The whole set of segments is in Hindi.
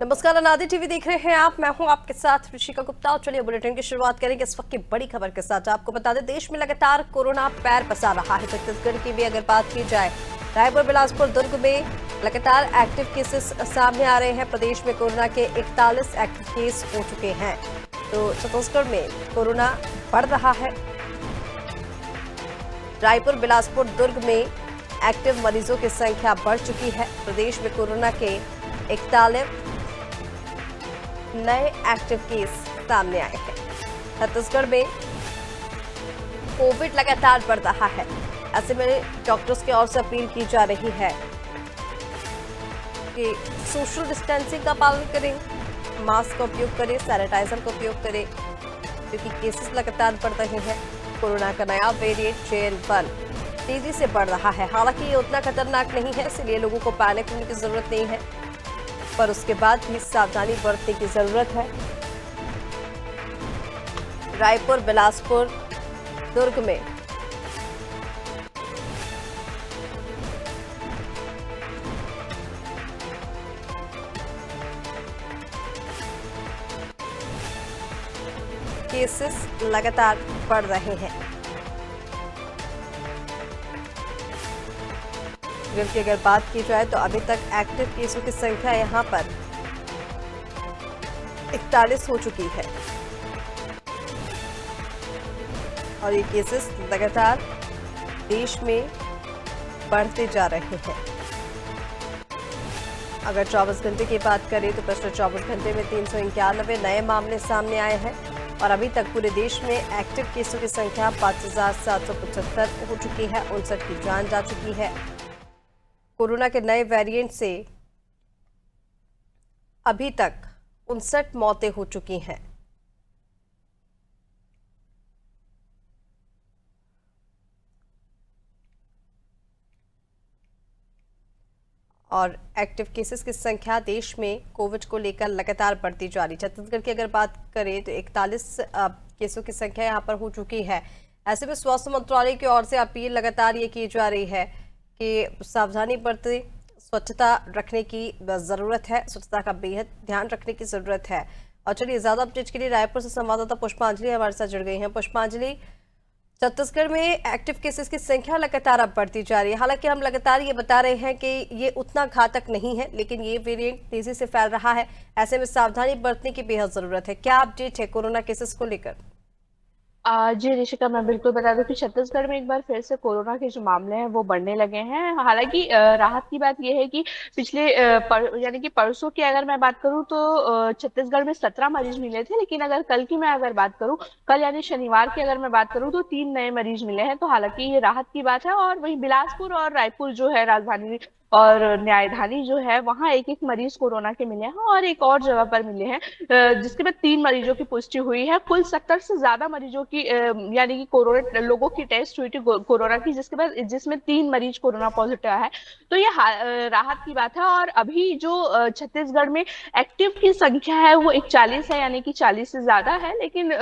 नमस्कार, अनादि टीवी देख रहे हैं आप। मैं हूं आपके साथ ऋषिका गुप्ता और चलिए बुलेटिन की शुरुआत करेंगे इस वक्त की बड़ी खबर के साथ। आपको बता दें, देश में लगातार कोरोना पैर पसार रहा है। छत्तीसगढ़ की भी अगर बात की जाए, रायपुर, बिलासपुर, दुर्ग में लगातार एक्टिव केसेस सामने आ रहे हैं। प्रदेश में कोरोना के 41 एक्टिव केस हो चुके हैं। तो छत्तीसगढ़ में कोरोना बढ़ रहा है। रायपुर, बिलासपुर, दुर्ग में एक्टिव मरीजों की संख्या बढ़ चुकी है। प्रदेश में कोरोना के 41 नए एक्टिव केस सामने आए हैं। छत्तीसगढ़ में कोविड लगातार बढ़ रहा है। ऐसे में डॉक्टर्स की ओर से अपील की जा रही है कि सोशल डिस्टेंसिंग का पालन करें, मास्क का उपयोग करें, सैनिटाइजर का उपयोग करें, क्योंकि केसेस लगातार बढ़ रहे हैं। कोरोना का नया वेरिएंट JN1 तेजी से बढ़ रहा है। हालांकि ये उतना खतरनाक नहीं है, इसलिए लोगों को पैनिक होने की जरूरत नहीं है, पर उसके बाद भी सावधानी बरतने की जरूरत है। रायपुर, बिलासपुर, दुर्ग में केसेस लगातार बढ़ रहे हैं। की अगर बात की जाए तो अभी तक एक्टिव केसों की संख्या यहां पर 41 हो चुकी है और ये केसेस लगातार देश में बढ़ते जा रहे हैं। अगर 24 घंटे की बात करें तो पिछले 24 घंटे में 391 नए मामले सामने आए हैं और अभी तक पूरे देश में एक्टिव केसों की संख्या 5775 हो चुकी है। 59 की जान जा चुकी है। कोरोना के नए वेरिएंट से अभी तक 59 मौतें हो चुकी हैं। और एक्टिव केसेस की संख्या देश में कोविड को लेकर लगातार बढ़ती जा रही है। छत्तीसगढ़ की अगर बात करें तो 41 केसों की संख्या यहां पर हो चुकी है। ऐसे में स्वास्थ्य मंत्रालय की ओर से अपील लगातार ये की जा रही है कि सावधानी बरतें, स्वच्छता रखने की जरूरत है, स्वच्छता का बेहद ध्यान रखने की जरूरत है। और चलिए, ज्यादा अपडेट के लिए रायपुर से संवाददाता पुष्पांजलि हमारे साथ जुड़ गई हैं। पुष्पांजलि, छत्तीसगढ़ में एक्टिव केसेस की संख्या लगातार अब बढ़ती जा रही है। हालांकि हम लगातार ये बता रहे हैं कि ये उतना घातक नहीं है, लेकिन ये वेरिएंट तेजी से फैल रहा है। ऐसे में सावधानी बरतने की बेहद जरूरत है। क्या अपडेट है कोरोना केसेस को लेकर? जी ऋषिका, मैं बिल्कुल बता दूं कि छत्तीसगढ़ में एक बार फिर से कोरोना के जो मामले हैं वो बढ़ने लगे हैं। हालांकि राहत की बात यह है कि पिछले यानी कि परसों की अगर मैं बात करूं तो छत्तीसगढ़ में 17 मरीज मिले थे, लेकिन अगर कल की मैं अगर बात करूं, कल यानी शनिवार की अगर मैं बात करूं तो 3 नए मरीज मिले हैं। तो हालांकि ये राहत की बात है। और वहीं बिलासपुर और रायपुर जो है राजधानी और न्यायधानी जो है, वहां एक एक मरीज कोरोना के मिले हैं और एक और जगह पर मिले हैं, जिसके बाद 3 मरीजों की पुष्टि हुई है। कुल 70 से ज्यादा मरीजों की यानी कि कोरोना लोगों की टेस्ट हुई थी कोरोना की, जिसके बाद जिसमें 3 मरीज कोरोना पॉजिटिव है। तो ये राहत की बात है। और अभी जो छत्तीसगढ़ में एक्टिव की संख्या है वो 41 है, यानी कि 40 से ज्यादा है। लेकिन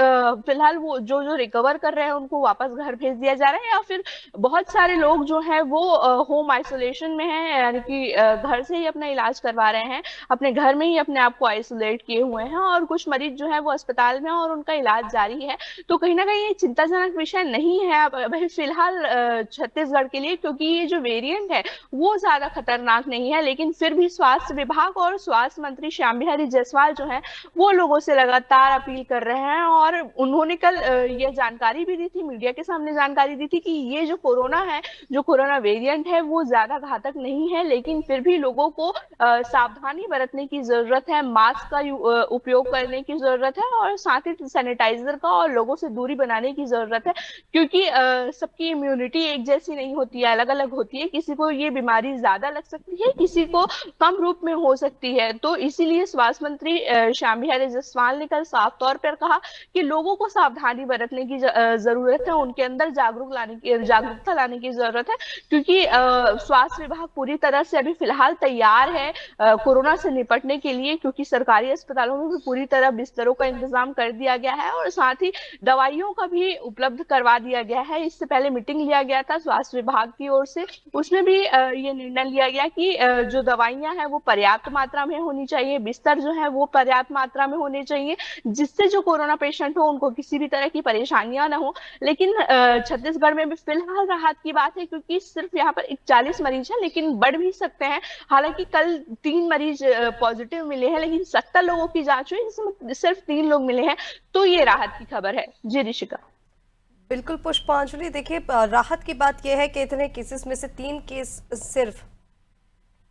फिलहाल वो जो जो रिकवर कर रहे हैं उनको वापस घर भेज दिया जा रहा है, या फिर बहुत सारे लोग जो हैं वो होम आइसोलेशन में हैं, यानी कि घर से ही अपना इलाज करवा रहे हैं, अपने घर में ही अपने आप को आइसोलेट किए हुए हैं। और कुछ मरीज जो है वो अस्पताल में और उनका इलाज जारी है। तो कहीं ना कहीं ये चिंताजनक विषय नहीं है अभी फिलहाल छत्तीसगढ़ के लिए, क्योंकि ये जो वेरिएंट है वो ज्यादा खतरनाक नहीं है। लेकिन फिर भी स्वास्थ्य विभाग और स्वास्थ्य मंत्री श्याम बिहारी जायसवाल जो है वो लोगों से लगातार अपील कर रहे हैं। और उन्होंने कल ये जानकारी भी दी थी, मीडिया के सामने जानकारी दी थी कि ये जो कोरोना है, जो कोरोना वेरिएंट है वो ज्यादा घातक नहीं है, लेकिन फिर भी लोगों को सावधानी बरतने की जरूरत है, मास्क का उपयोग करने की जरूरत है और साथ ही सैनिटाइजर का और लोगों से दूरी बनाने की जरूरत है। क्योंकि सबकी इम्यूनिटी एक जैसी नहीं होती है, अलग अलग होती है। किसी को ये बीमारी ज्यादा लग सकती है, किसी को कम रूप में हो सकती है। तो इसीलिए स्वास्थ्य मंत्री श्याम बिहारी जायसवाल ने कल साफ तौर पर कहा कि लोगों को सावधानी बरतने की जरूरत है, उनके अंदर जागरूकता लाने की जरूरत है। क्योंकि स्वास्थ्य विभाग पूरी पूरी तरह से अभी फिलहाल तैयार है कोरोना से निपटने के लिए, क्योंकि सरकारी अस्पतालों में भी पूरी तरह बिस्तरों का इंतजाम कर दिया गया है और साथ ही दवाइयों का भी उपलब्ध करवा दिया गया है। इससे पहले मीटिंग लिया गया था स्वास्थ्य विभाग की ओर से, उसमें भी ये निर्णय लिया गया कि जो दवाइयां हैं वो पर्याप्त मात्रा में होनी चाहिए, बिस्तर जो है वो पर्याप्त मात्रा में होने चाहिए, जिससे जो कोरोना पेशेंट हो उनको किसी भी तरह की परेशानियां ना हो। लेकिन छत्तीसगढ़ में भी फिलहाल राहत की बात है, क्योंकि सिर्फ यहाँ पर 41 मरीज है, लेकिन बढ़ भी सकते हैं। हालांकि कल 3 मरीज पॉजिटिव मिले हैं, लेकिन 70 लोगों की जांच हुई जिसमें सिर्फ 3 लोग मिले हैं, तो ये राहत की खबर है। जी ऋषिका। बिल्कुल पुष्पांजलि, देखिए राहत की बात यह है कि इतने केसेस में से 3 केस सिर्फ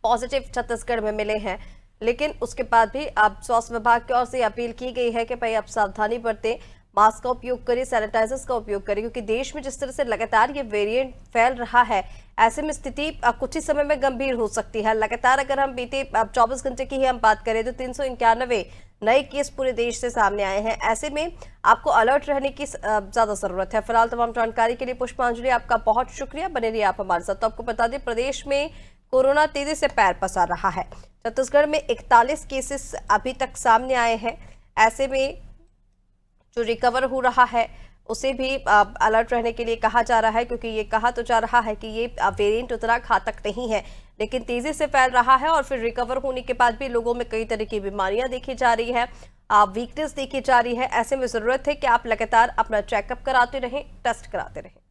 पॉजिटिव छत्तीसगढ़ में मिले हैं, लेकिन उसके बाद भी अब स्वास्थ्य विभाग की ओर से अपील की गई है कि भाई आप सावधानी बरतें, मास्क का उपयोग करें, सैनिटाइजर्स का उपयोग करें, क्योंकि देश में जिस तरह से लगातार ये वेरिएंट फैल रहा है, ऐसे में स्थिति कुछ ही समय में गंभीर हो सकती है। लगातार अगर हम बीते 24 घंटे की ही हम बात करें तो 391 नए केस पूरे देश से सामने आए हैं। ऐसे में आपको अलर्ट रहने की ज्यादा जरूरत है। फिलहाल तमाम जानकारी के लिए पुष्पांजलि आपका बहुत शुक्रिया, बने रहिए आप हमारे साथ। तो आपको बता दें, प्रदेश में कोरोना तेजी से पैर पसार रहा है। छत्तीसगढ़ में 41 केसेस अभी तक सामने आए हैं। ऐसे में जो रिकवर हो रहा है उसे भी अलर्ट रहने के लिए कहा जा रहा है, क्योंकि ये कहा तो जा रहा है कि ये वेरिएंट उतना घातक नहीं है, लेकिन तेजी से फैल रहा है और फिर रिकवर होने के बाद भी लोगों में कई तरह की बीमारियां देखी जा रही है, वीकनेस देखी जा रही है। ऐसे में जरूरत है कि आप लगातार अपना चेकअप कराते रहें, टेस्ट कराते रहें।